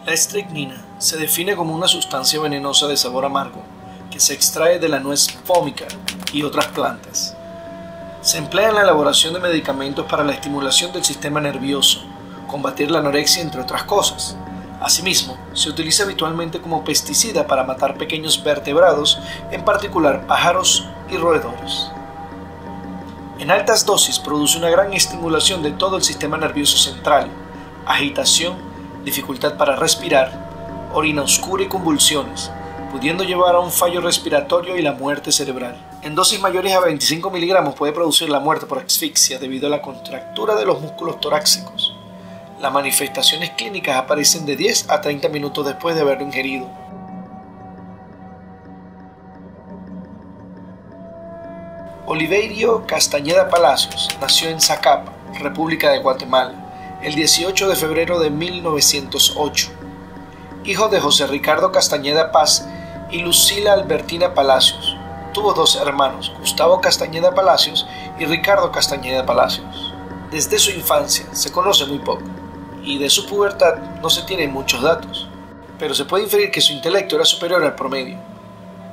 La estricnina se define como una sustancia venenosa de sabor amargo que se extrae de la nuez fómica y otras plantas. Se emplea en la elaboración de medicamentos para la estimulación del sistema nervioso, combatir la anorexia, entre otras cosas. Asimismo, se utiliza habitualmente como pesticida para matar pequeños vertebrados, en particular pájaros y roedores. En altas dosis produce una gran estimulación de todo el sistema nervioso central, agitación, dificultad para respirar, orina oscura y convulsiones, pudiendo llevar a un fallo respiratorio y la muerte cerebral. En dosis mayores a 25 miligramos puede producir la muerte por asfixia debido a la contractura de los músculos torácicos. Las manifestaciones clínicas aparecen de 10 a 30 minutos después de haberlo ingerido. Oliverio Castañeda Palacios nació en Zacapa, República de Guatemala, el 18 de febrero de 1908. Hijo de José Ricardo Castañeda Paz y Lucila Albertina Palacios. Tuvo dos hermanos, Gustavo Castañeda Palacios y Ricardo Castañeda Palacios. Desde su infancia se conoce muy poco, y de su pubertad no se tienen muchos datos, pero se puede inferir que su intelecto era superior al promedio,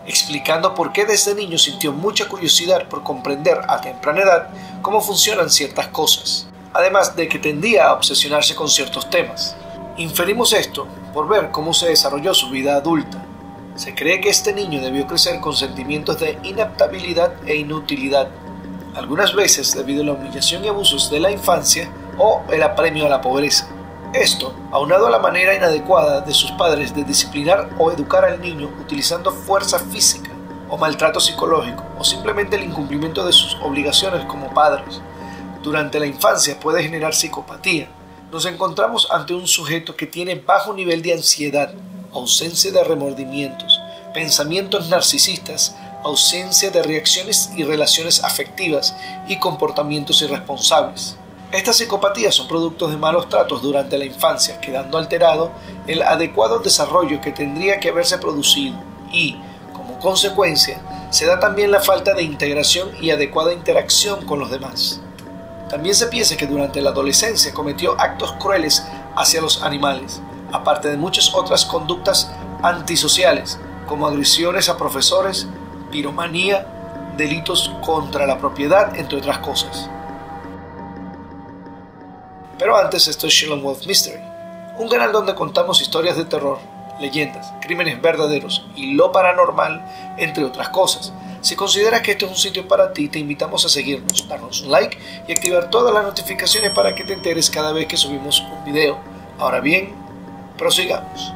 explicando por qué desde niño sintió mucha curiosidad por comprender a temprana edad cómo funcionan ciertas cosas, además de que tendía a obsesionarse con ciertos temas. Inferimos esto por ver cómo se desarrolló su vida adulta. Se cree que este niño debió crecer con sentimientos de inaptabilidad e inutilidad, algunas veces debido a la humillación y abusos de la infancia o el apremio a la pobreza. Esto, aunado a la manera inadecuada de sus padres de disciplinar o educar al niño utilizando fuerza física o maltrato psicológico o simplemente el incumplimiento de sus obligaciones como padres, durante la infancia puede generar psicopatía. Nos encontramos ante un sujeto que tiene bajo nivel de ansiedad, ausencia de remordimientos, pensamientos narcisistas, ausencia de reacciones y relaciones afectivas y comportamientos irresponsables. Estas psicopatías son productos de malos tratos durante la infancia, quedando alterado el adecuado desarrollo que tendría que haberse producido y, como consecuencia, se da también la falta de integración y adecuada interacción con los demás. También se piensa que durante la adolescencia cometió actos crueles hacia los animales, aparte de muchas otras conductas antisociales, como agresiones a profesores, piromanía, delitos contra la propiedad, entre otras cosas. Pero antes, esto es Sheldon Wolf Mystery, un canal donde contamos historias de terror, leyendas, crímenes verdaderos y lo paranormal, entre otras cosas. Si consideras que este es un sitio para ti, te invitamos a seguirnos, darnos un like y activar todas las notificaciones para que te enteres cada vez que subimos un video. Ahora bien, prosigamos.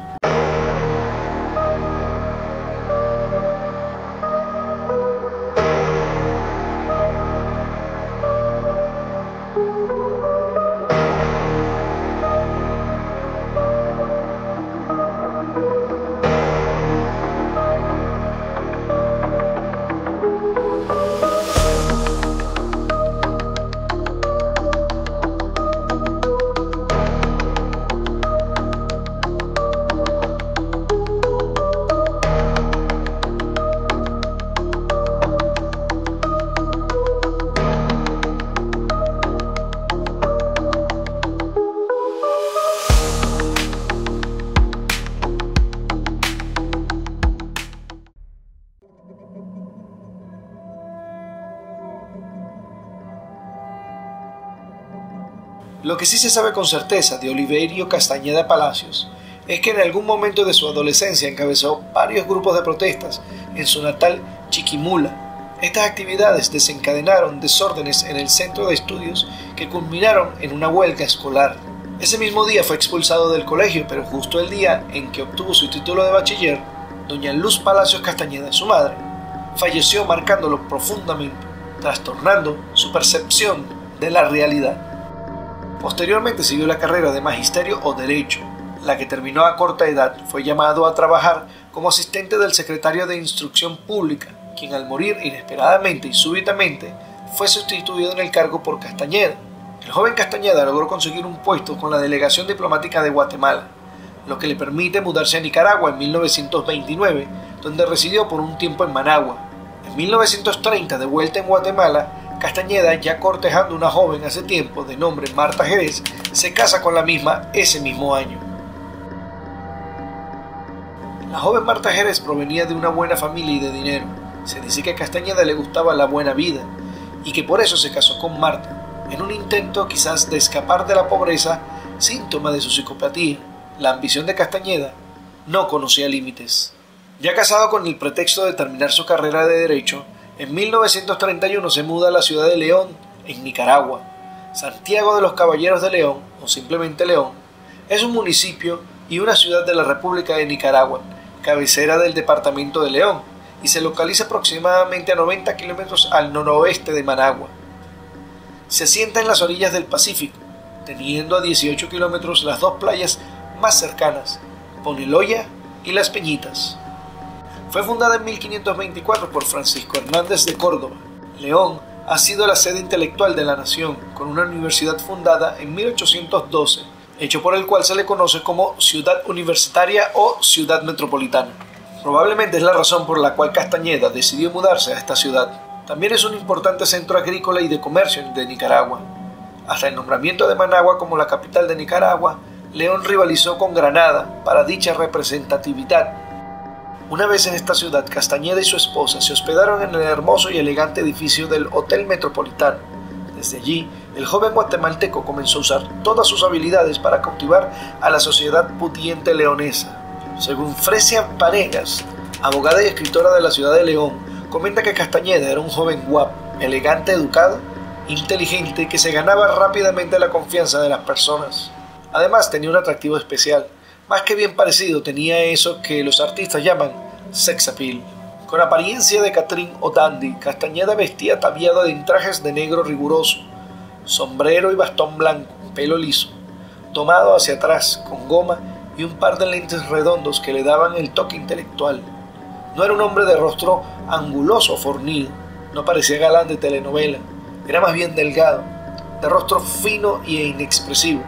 Lo que sí se sabe con certeza de Oliverio Castañeda Palacios es que en algún momento de su adolescencia encabezó varios grupos de protestas en su natal Chiquimula. Estas actividades desencadenaron desórdenes en el centro de estudios que culminaron en una huelga escolar. Ese mismo día fue expulsado del colegio, pero justo el día en que obtuvo su título de bachiller, doña Luz Palacios Castañeda, su madre, falleció, marcándolo profundamente, trastornando su percepción de la realidad. Posteriormente siguió la carrera de Magisterio o Derecho, la que terminó a corta edad. Fue llamado a trabajar como asistente del secretario de Instrucción Pública, quien al morir inesperadamente y súbitamente fue sustituido en el cargo por Castañeda. El joven Castañeda logró conseguir un puesto con la Delegación Diplomática de Guatemala, lo que le permite mudarse a Nicaragua en 1929, donde residió por un tiempo en Managua. En 1930, de vuelta en Guatemala, Castañeda, ya cortejando una joven hace tiempo de nombre Marta Jerez, se casa con la misma ese mismo año. La joven Marta Jerez provenía de una buena familia y de dinero. Se dice que a Castañeda le gustaba la buena vida y que por eso se casó con Marta, en un intento quizás de escapar de la pobreza, síntoma de su psicopatía. La ambición de Castañeda no conocía límites. Ya casado con el pretexto de terminar su carrera de Derecho, en 1931 se muda a la ciudad de León, en Nicaragua. Santiago de los Caballeros de León, o simplemente León, es un municipio y una ciudad de la República de Nicaragua, cabecera del departamento de León, y se localiza aproximadamente a 90 kilómetros al noroeste de Managua. Se asienta en las orillas del Pacífico, teniendo a 18 kilómetros las dos playas más cercanas, Poneloya y Las Peñitas. Fue fundada en 1524 por Francisco Hernández de Córdoba. León ha sido la sede intelectual de la nación, con una universidad fundada en 1812, hecho por el cual se le conoce como Ciudad Universitaria o Ciudad Metropolitana. Probablemente es la razón por la cual Castañeda decidió mudarse a esta ciudad. También es un importante centro agrícola y de comercio de Nicaragua. Hasta el nombramiento de Managua como la capital de Nicaragua, León rivalizó con Granada para dicha representatividad. Una vez en esta ciudad, Castañeda y su esposa se hospedaron en el hermoso y elegante edificio del Hotel Metropolitano. Desde allí, el joven guatemalteco comenzó a usar todas sus habilidades para cautivar a la sociedad pudiente leonesa. Según Fresia Paregas, abogada y escritora de la ciudad de León, comenta que Castañeda era un joven guapo, elegante, educado, inteligente, que se ganaba rápidamente la confianza de las personas. Además, tenía un atractivo especial. Más que bien parecido, tenía eso que los artistas llaman sex appeal. Con apariencia de Catrín o dandy, Castañeda vestía ataviado en trajes de negro riguroso, sombrero y bastón blanco, pelo liso, tomado hacia atrás, con goma y un par de lentes redondos que le daban el toque intelectual. No era un hombre de rostro anguloso o fornido, no parecía galán de telenovela, era más bien delgado, de rostro fino e inexpresivo,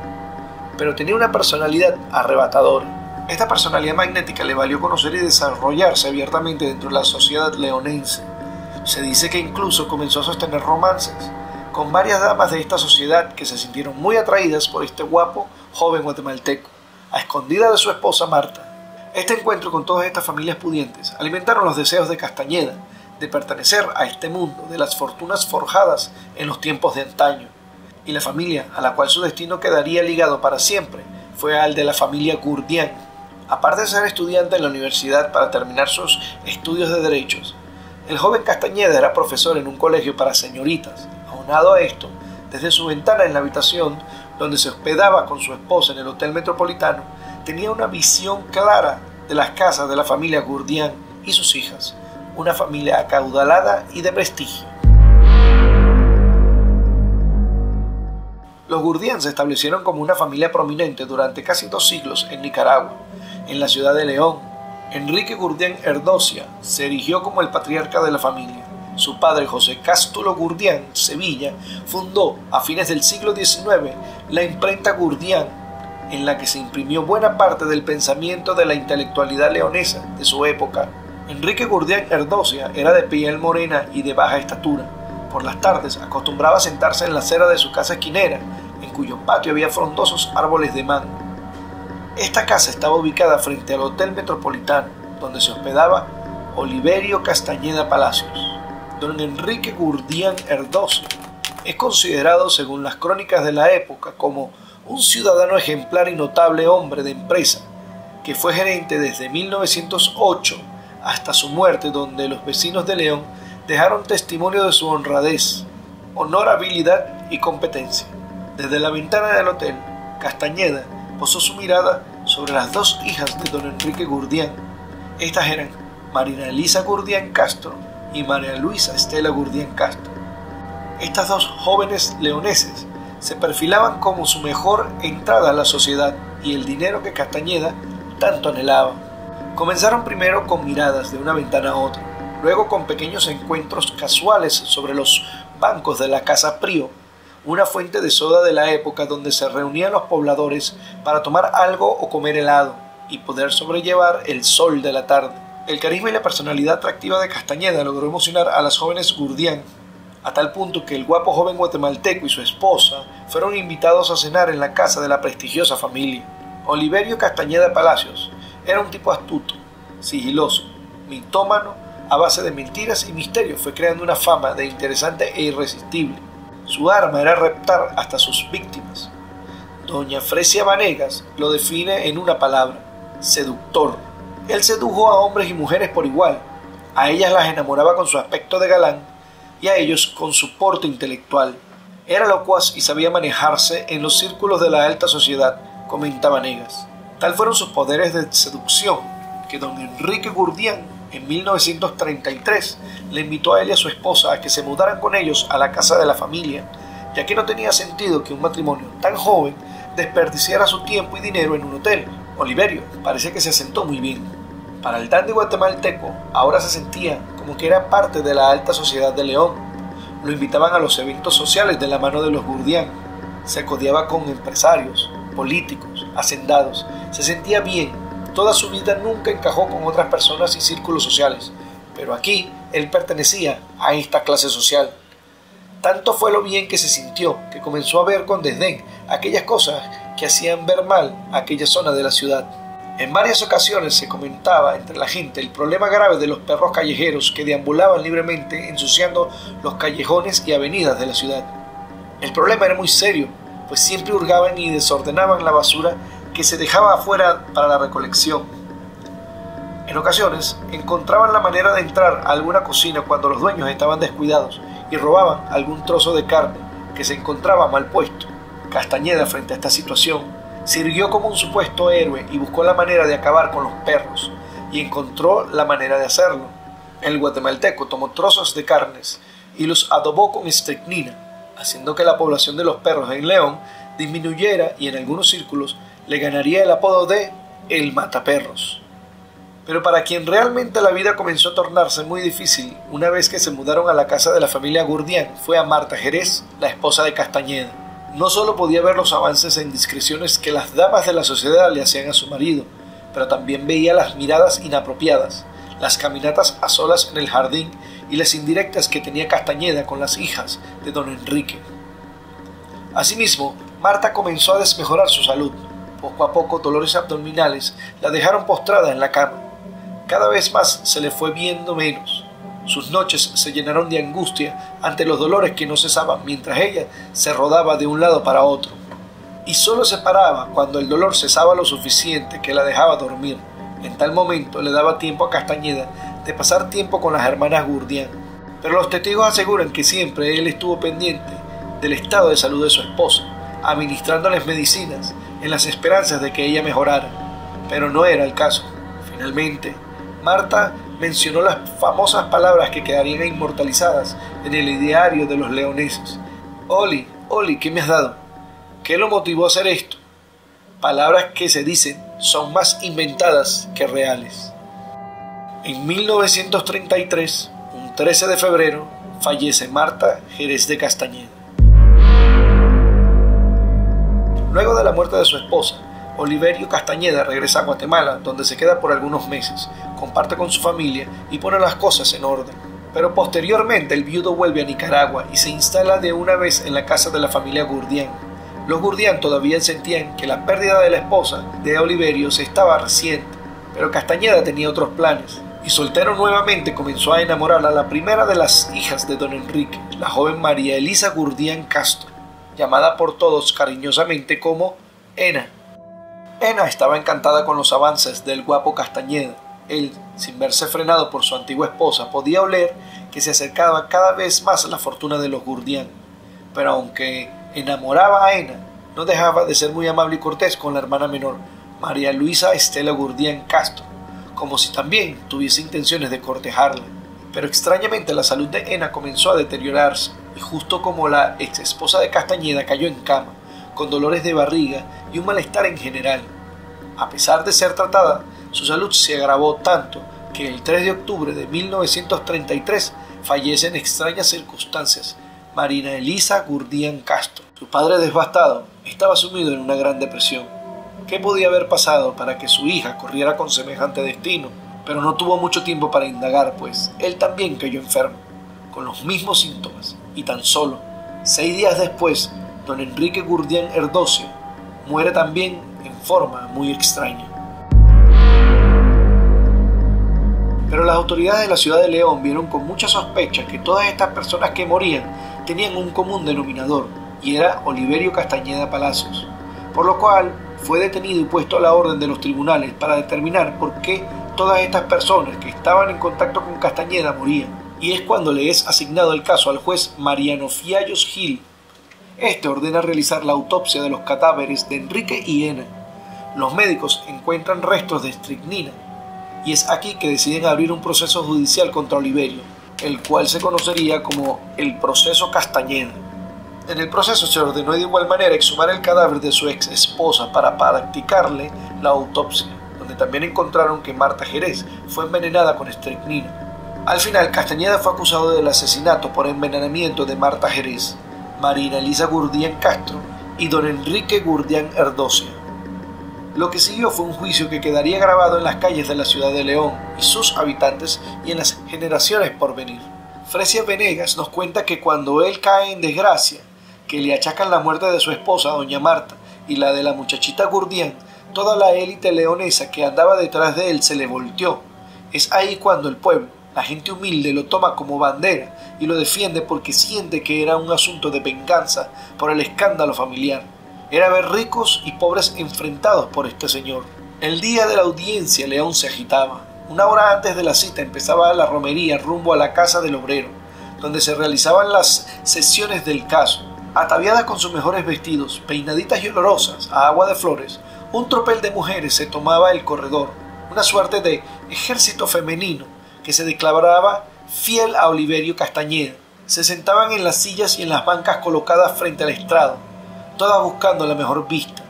pero tenía una personalidad arrebatadora. Esta personalidad magnética le valió conocer y desarrollarse abiertamente dentro de la sociedad leonense. Se dice que incluso comenzó a sostener romances con varias damas de esta sociedad que se sintieron muy atraídas por este guapo joven guatemalteco, a escondidas de su esposa Marta. Este encuentro con todas estas familias pudientes alimentaron los deseos de Castañeda de pertenecer a este mundo de las fortunas forjadas en los tiempos de antaño, y la familia a la cual su destino quedaría ligado para siempre fue al de la familia Gurdián. Aparte de ser estudiante en la universidad para terminar sus estudios de derechos, el joven Castañeda era profesor en un colegio para señoritas. Aunado a esto, desde su ventana en la habitación donde se hospedaba con su esposa en el Hotel Metropolitano, tenía una visión clara de las casas de la familia Gurdián y sus hijas, una familia acaudalada y de prestigio. Los Gurdián se establecieron como una familia prominente durante casi 2 siglos en Nicaragua. En la ciudad de León, Enrique Gurdián Erdocia se erigió como el patriarca de la familia. Su padre, José Cástulo Gurdián Sevilla, fundó a fines del siglo XIX la imprenta Gurdián, en la que se imprimió buena parte del pensamiento de la intelectualidad leonesa de su época. Enrique Gurdián Erdocia era de piel morena y de baja estatura. Por las tardes acostumbraba a sentarse en la acera de su casa esquinera, en cuyo patio había frondosos árboles de mango. Esta casa estaba ubicada frente al Hotel Metropolitano, donde se hospedaba Oliverio Castañeda Palacios. Don Enrique Gurdián Erdocia es considerado, según las crónicas de la época, como un ciudadano ejemplar y notable hombre de empresa, que fue gerente desde 1908 hasta su muerte, donde los vecinos de León dejaron testimonio de su honradez, honorabilidad y competencia. Desde la ventana del hotel, Castañeda posó su mirada sobre las 2 hijas de don Enrique Gurdián. Estas eran Marina Elisa Gurdián Castro y María Luisa Estela Gurdián Castro. Estas 2 jóvenes leoneses se perfilaban como su mejor entrada a la sociedad y el dinero que Castañeda tanto anhelaba. Comenzaron primero con miradas de una ventana a otra, luego con pequeños encuentros casuales sobre los bancos de la Casa Prío, una fuente de soda de la época donde se reunían los pobladores para tomar algo o comer helado y poder sobrellevar el sol de la tarde. El carisma y la personalidad atractiva de Castañeda logró emocionar a las jóvenes Gurdián, a tal punto que el guapo joven guatemalteco y su esposa fueron invitados a cenar en la casa de la prestigiosa familia. Oliverio Castañeda Palacios era un tipo astuto, sigiloso, mitómano, a base de mentiras y misterios, fue creando una fama de interesante e irresistible. Su arma era raptar hasta sus víctimas. Doña Fresia Vanegas lo define en una palabra: seductor. Él sedujo a hombres y mujeres por igual. A ellas las enamoraba con su aspecto de galán y a ellos con su porte intelectual. Era locuaz y sabía manejarse en los círculos de la alta sociedad, comenta Vanegas. Tal fueron sus poderes de seducción que don Enrique Gurdián en 1933 le invitó a él y a su esposa a que se mudaran con ellos a la casa de la familia, ya que no tenía sentido que un matrimonio tan joven desperdiciara su tiempo y dinero en un hotel. Oliverio parece que se sentó muy bien. Para el dandy guatemalteco ahora se sentía como que era parte de la alta sociedad de León. Lo invitaban a los eventos sociales de la mano de los Gurdián. Se codeaba con empresarios, políticos, hacendados. Se sentía bien. Toda su vida nunca encajó con otras personas y círculos sociales, pero aquí él pertenecía a esta clase social. Tanto fue lo bien que se sintió que comenzó a ver con desdén aquellas cosas que hacían ver mal a aquella zona de la ciudad. En varias ocasiones se comentaba entre la gente el problema grave de los perros callejeros que deambulaban libremente ensuciando los callejones y avenidas de la ciudad. El problema era muy serio, pues siempre hurgaban y desordenaban la basura que se dejaba afuera para la recolección. En ocasiones encontraban la manera de entrar a alguna cocina cuando los dueños estaban descuidados y robaban algún trozo de carne que se encontraba mal puesto. Castañeda, frente a esta situación, sirvió como un supuesto héroe y buscó la manera de acabar con los perros, y encontró la manera de hacerlo. El guatemalteco tomó trozos de carnes y los adobó con estricnina, haciendo que la población de los perros en León disminuyera y en algunos círculos le ganaría el apodo de el mataperros. Pero para quien realmente la vida comenzó a tornarse muy difícil una vez que se mudaron a la casa de la familia Gurdián fue a Marta Jerez, la esposa de Castañeda. No solo podía ver los avances e indiscreciones que las damas de la sociedad le hacían a su marido, pero también veía las miradas inapropiadas, las caminatas a solas en el jardín y las indirectas que tenía Castañeda con las hijas de don Enrique. Asimismo, Marta comenzó a desmejorar su salud. Poco a poco dolores abdominales la dejaron postrada en la cama. Cada vez más se le fue viendo menos. Sus noches se llenaron de angustia ante los dolores que no cesaban mientras ella se rodaba de un lado para otro. Y solo se paraba cuando el dolor cesaba lo suficiente que la dejaba dormir. En tal momento le daba tiempo a Castañeda de pasar tiempo con las hermanas Gurdián. Pero los testigos aseguran que siempre él estuvo pendiente del estado de salud de su esposa, administrándoles medicinas en las esperanzas de que ella mejorara. Pero no era el caso. Finalmente, Marta mencionó las famosas palabras que quedarían inmortalizadas en el ideario de los leoneses. Oli, ¿qué me has dado? ¿Qué lo motivó a hacer esto? Palabras que se dicen son más inventadas que reales. En 1933, un 13 de febrero, fallece Marta Jerez de Castañeda. Luego de la muerte de su esposa, Oliverio Castañeda regresa a Guatemala, donde se queda por algunos meses, comparte con su familia y pone las cosas en orden. Pero posteriormente el viudo vuelve a Nicaragua y se instala de una vez en la casa de la familia Gurdián. Los Gurdián todavía sentían que la pérdida de la esposa de Oliverio se estaba reciente, pero Castañeda tenía otros planes, y soltero nuevamente comenzó a enamorar a la primera de las hijas de don Enrique, la joven María Elisa Gurdián Castro, llamada por todos cariñosamente como Ena. Ena estaba encantada con los avances del guapo Castañeda. Él, sin verse frenado por su antigua esposa, podía oler que se acercaba cada vez más la fortuna de los Gurdián. Pero aunque enamoraba a Ena, no dejaba de ser muy amable y cortés con la hermana menor, María Luisa Estela Gurdián Castro, como si también tuviese intenciones de cortejarla. Pero extrañamente la salud de Ena comenzó a deteriorarse, y justo como la ex esposa de Castañeda cayó en cama, con dolores de barriga y un malestar en general. A pesar de ser tratada, su salud se agravó tanto que el 3 de octubre de 1933 fallece en extrañas circunstancias Marina Elisa Gurdián Castro. Su padre, devastado, estaba sumido en una gran depresión. ¿Qué podía haber pasado para que su hija corriera con semejante destino? Pero no tuvo mucho tiempo para indagar, pues él también cayó enfermo, con los mismos síntomas, y tan solo 6 días después, don Enrique Gurdián Erdocio muere también en forma muy extraña. Pero las autoridades de la ciudad de León vieron con mucha sospecha que todas estas personas que morían tenían un común denominador, y era Oliverio Castañeda Palacios, por lo cual fue detenido y puesto a la orden de los tribunales para determinar por qué todas estas personas que estaban en contacto con Castañeda morían. Y es cuando le es asignado el caso al juez Mariano Fiallos Gil. Este ordena realizar la autopsia de los cadáveres de Enrique y Ena. Los médicos encuentran restos de estricnina, y es aquí que deciden abrir un proceso judicial contra Oliverio, el cual se conocería como el proceso Castañeda. En el proceso se ordenó de igual manera exhumar el cadáver de su ex esposa para practicarle la autopsia, donde también encontraron que Marta Jerez fue envenenada con estricnina. Al final, Castañeda fue acusado del asesinato por envenenamiento de Marta Jerez, Marina Elisa Gurdián Castro y don Enrique Gurdián Erdocia. Lo que siguió fue un juicio que quedaría grabado en las calles de la ciudad de León y sus habitantes y en las generaciones por venir. Fresia Venegas nos cuenta que cuando él cae en desgracia, que le achacan la muerte de su esposa, doña Marta, y la de la muchachita Gurdián, toda la élite leonesa que andaba detrás de él se le volteó. Es ahí cuando el pueblo, la gente humilde, lo toma como bandera y lo defiende porque siente que era un asunto de venganza por el escándalo familiar. Era ver ricos y pobres enfrentados por este señor. El día de la audiencia León se agitaba. Una hora antes de la cita empezaba la romería rumbo a la casa del obrero, donde se realizaban las sesiones del caso. Ataviadas con sus mejores vestidos, peinaditas y olorosas a agua de flores, un tropel de mujeres se tomaba el corredor, una suerte de ejército femenino que se declaraba fiel a Oliverio Castañeda. Se sentaban en las sillas y en las bancas colocadas frente al estrado, todas buscando la mejor vista,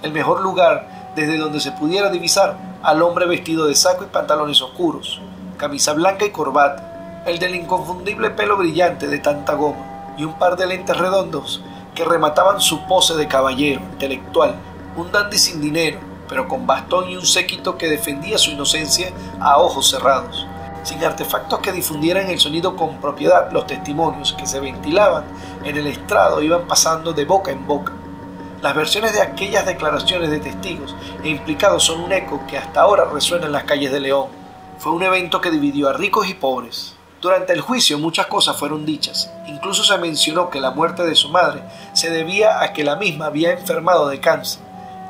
el mejor lugar desde donde se pudiera divisar al hombre vestido de saco y pantalones oscuros, camisa blanca y corbata, el del inconfundible pelo brillante de tanta goma, y un par de lentes redondos que remataban su pose de caballero intelectual, un dandy sin dinero, pero con bastón y un séquito que defendía su inocencia a ojos cerrados. Sin artefactos que difundieran el sonido con propiedad, los testimonios que se ventilaban en el estrado iban pasando de boca en boca. Las versiones de aquellas declaraciones de testigos e implicados son un eco que hasta ahora resuena en las calles de León. Fue un evento que dividió a ricos y pobres. Durante el juicio muchas cosas fueron dichas. Incluso se mencionó que la muerte de su madre se debía a que la misma había enfermado de cáncer.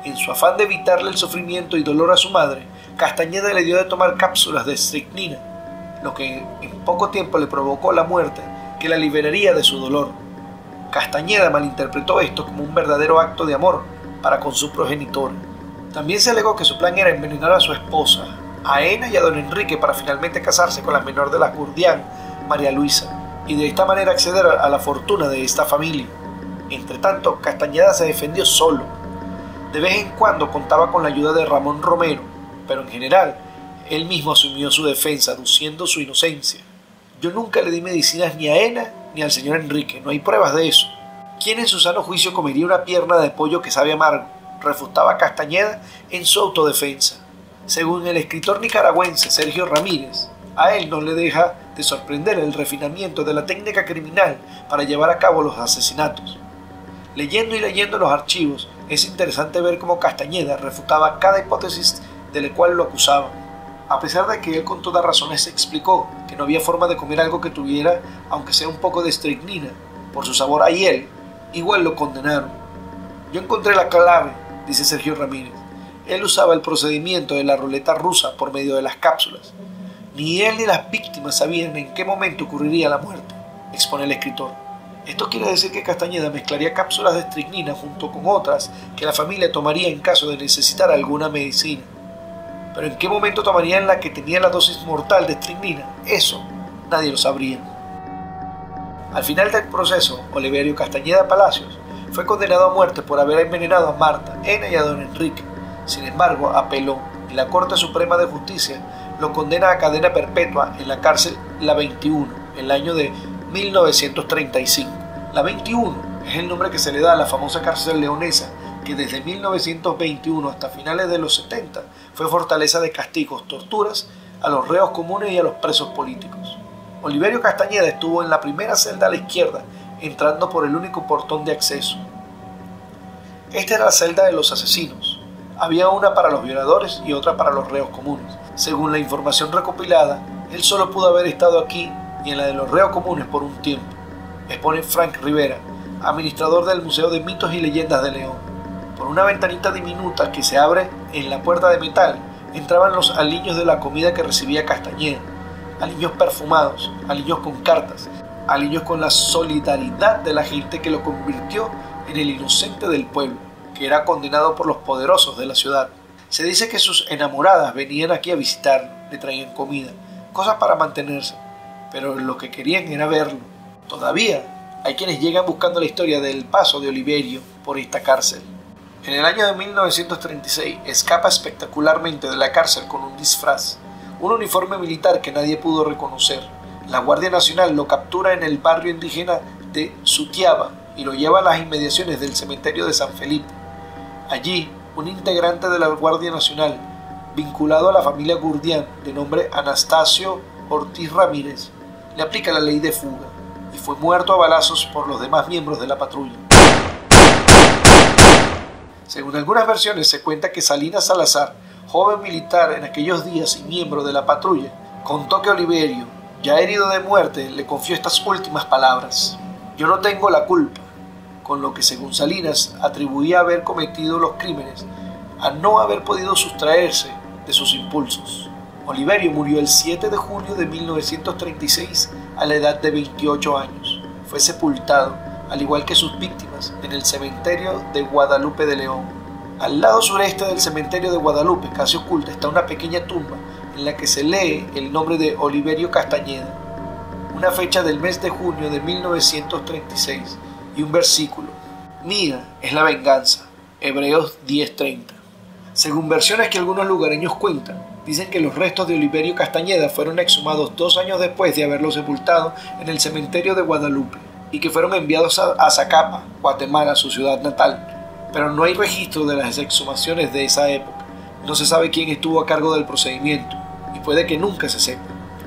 En su afán de evitarle el sufrimiento y dolor a su madre, Castañeda le dio de tomar cápsulas de estricnina, lo que en poco tiempo le provocó la muerte que la liberaría de su dolor. Castañeda malinterpretó esto como un verdadero acto de amor para con su progenitor. También se alegó que su plan era envenenar a su esposa, a Ena y a don Enrique, para finalmente casarse con la menor de las Gurdián, María Luisa, y de esta manera acceder a la fortuna de esta familia. Entretanto, Castañeda se defendió solo. De vez en cuando contaba con la ayuda de Ramón Romero, pero en general, él mismo asumió su defensa, aduciendo su inocencia. Yo nunca le di medicinas ni a Ena ni al señor Enrique, no hay pruebas de eso. ¿Quién en su sano juicio comería una pierna de pollo que sabe amargo?, refutaba Castañeda en su autodefensa. Según el escritor nicaragüense Sergio Ramírez, a él no le deja de sorprender el refinamiento de la técnica criminal para llevar a cabo los asesinatos. Leyendo y leyendo los archivos, es interesante ver cómo Castañeda refutaba cada hipótesis de la cual lo acusaban. A pesar de que él con todas razones explicó que no había forma de comer algo que tuviera, aunque sea un poco de estricnina, por su sabor a hiel, igual lo condenaron. Yo encontré la clave, dice Sergio Ramírez. Él usaba el procedimiento de la ruleta rusa por medio de las cápsulas. Ni él ni las víctimas sabían en qué momento ocurriría la muerte, expone el escritor. Esto quiere decir que Castañeda mezclaría cápsulas de estricnina junto con otras que la familia tomaría en caso de necesitar alguna medicina. Pero en qué momento tomarían la que tenía la dosis mortal de estricnina, eso nadie lo sabría. Al final del proceso, Oliverio Castañeda Palacios fue condenado a muerte por haber envenenado a Marta, Ena y a don Enrique. Sin embargo, apeló y la Corte Suprema de Justicia lo condena a cadena perpetua en la cárcel La 21, en el año de 1935. La 21 es el nombre que se le da a la famosa cárcel leonesa, que desde 1921 hasta finales de los 70 fue fortaleza de castigos, torturas a los reos comunes y a los presos políticos. Oliverio Castañeda estuvo en la primera celda a la izquierda, entrando por el único portón de acceso. Esta era la celda de los asesinos. Había una para los violadores y otra para los reos comunes. Según la información recopilada, Él solo pudo haber estado aquí y en la de los reos comunes por un tiempo, expone Frank Rivera, administrador del Museo de Mitos y Leyendas de León. Por una ventanita diminuta que se abre en la puerta de metal, entraban los aliños de la comida que recibía Castañeda, aliños perfumados, aliños con cartas, aliños con la solidaridad de la gente que lo convirtió en el inocente del pueblo, que era condenado por los poderosos de la ciudad. Se dice que sus enamoradas venían aquí a visitarlo, le traían comida, cosas para mantenerse, pero lo que querían era verlo. Todavía hay quienes llegan buscando la historia del paso de Oliverio por esta cárcel. En el año de 1936 escapa espectacularmente de la cárcel con un disfraz, un uniforme militar que nadie pudo reconocer. La Guardia Nacional lo captura en el barrio indígena de Sutiaba y lo lleva a las inmediaciones del cementerio de San Felipe. Allí, un integrante de la Guardia Nacional, vinculado a la familia Gurdián, de nombre Anastasio Ortiz Ramírez, le aplica la ley de fuga y fue muerto a balazos por los demás miembros de la patrulla. Según algunas versiones se cuenta que Salinas Salazar, joven militar en aquellos días y miembro de la patrulla, contó que Oliverio, ya herido de muerte, le confió estas últimas palabras: «Yo no tengo la culpa», con lo que según Salinas atribuía haber cometido los crímenes a no haber podido sustraerse de sus impulsos. Oliverio murió el 7 de junio de 1936 a la edad de 28 años. Fue sepultado, al igual que sus víctimas, en el cementerio de Guadalupe de León. Al lado sureste del cementerio de Guadalupe, casi oculta, está una pequeña tumba en la que se lee el nombre de Oliverio Castañeda, una fecha del mes de junio de 1936 y un versículo: «Mía es la venganza», Hebreos 10:30. Según versiones que algunos lugareños cuentan, dicen que los restos de Oliverio Castañeda fueron exhumados 2 años después de haberlo sepultado en el cementerio de Guadalupe y que fueron enviados a Zacapa, Guatemala, su ciudad natal, pero no hay registro de las exhumaciones de esa época. No se sabe quién estuvo a cargo del procedimiento y puede que nunca se sepa.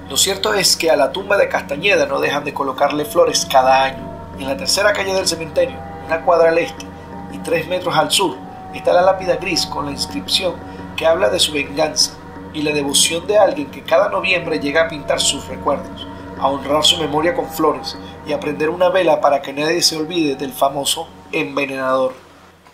Lo cierto es que a la tumba de Castañeda no dejan de colocarle flores cada año. En la tercera calle del cementerio, una cuadra al este y 3 metros al sur, está la lápida gris con la inscripción que habla de su venganza y la devoción de alguien que cada noviembre llega a pintar sus recuerdos, a honrar su memoria con flores y a prender una vela para que nadie se olvide del famoso envenenador.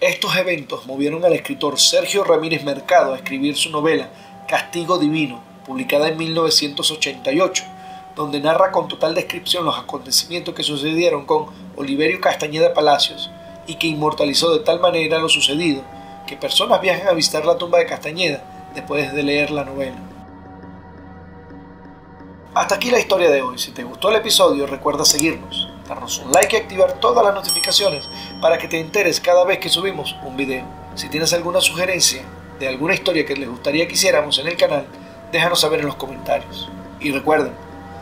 Estos eventos movieron al escritor Sergio Ramírez Mercado a escribir su novela Castigo Divino, publicada en 1988, donde narra con total descripción los acontecimientos que sucedieron con Oliverio Castañeda Palacios y que inmortalizó de tal manera lo sucedido que personas viajan a visitar la tumba de Castañeda después de leer la novela. Hasta aquí la historia de hoy. Si te gustó el episodio, recuerda seguirnos, darnos un like y activar todas las notificaciones para que te enteres cada vez que subimos un video. Si tienes alguna sugerencia de alguna historia que les gustaría que hiciéramos en el canal, déjanos saber en los comentarios. Y recuerden,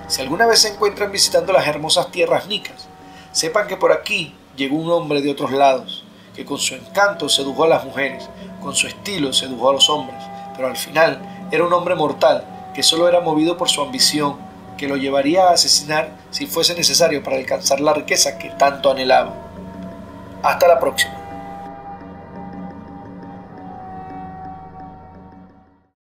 si alguna vez se encuentran visitando las hermosas tierras nicas, sepan que por aquí llegó un hombre de otros lados, que con su encanto sedujo a las mujeres, con su estilo sedujo a los hombres, pero al final era un hombre mortal que solo era movido por su ambición, que lo llevaría a asesinar si fuese necesario para alcanzar la riqueza que tanto anhelaba. Hasta la próxima.